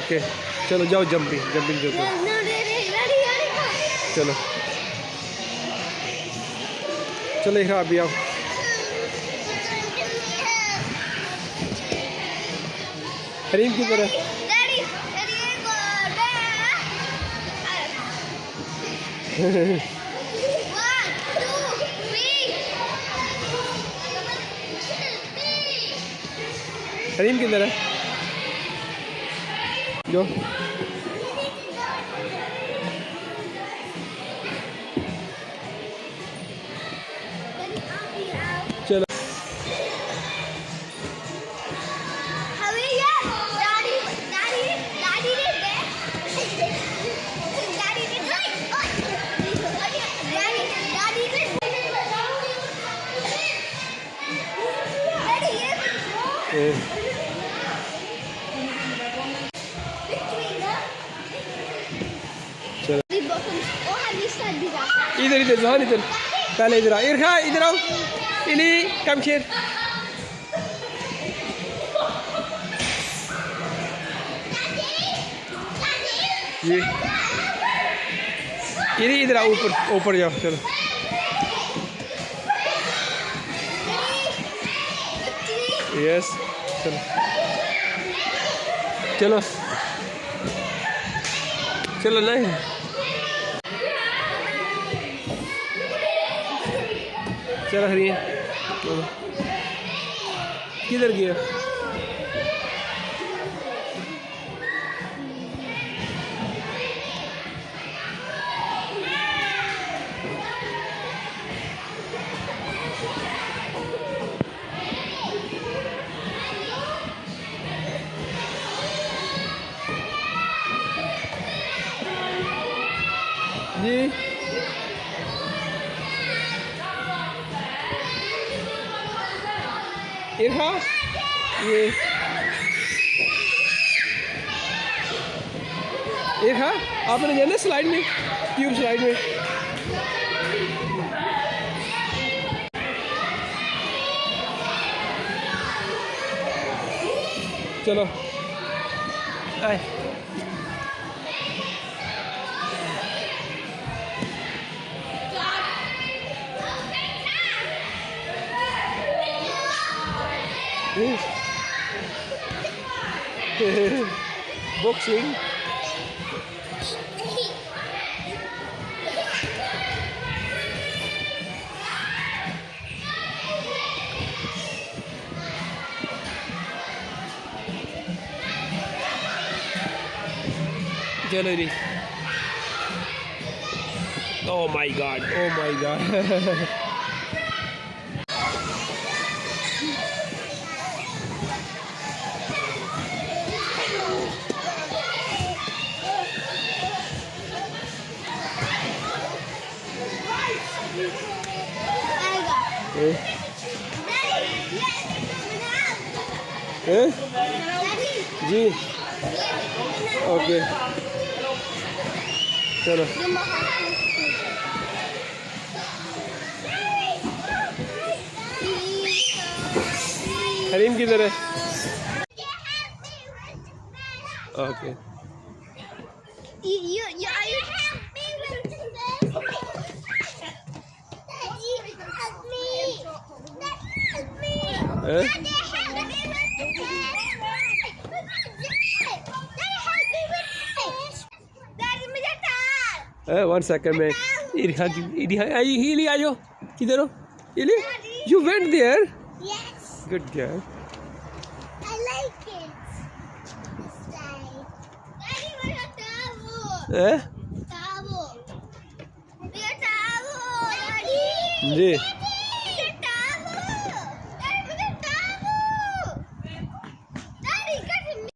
Okay चलो जाओ jumping jumping करते हो। चलो चलो इकरा अभी आओ। करीम की तरह करीम की तरह जो चलो इधर इधर जहान इधर पहले इधर आ इरखा इधर आओ इली कम शेर ये इली इधर आओ ऊपर ऊपर जाओ चलो यस चलो चलो चलो नहीं चलो हरी किधर गया जी इरहा ये इरहा आपने जाना स्लाइड में ट्यूब स्लाइड में चलो आए boxing चलो जी oh my god जी ओके चलो हरीम किधर है ओके वन सेकंड में इली आ जाओ किधर हो इली you went there good girl ji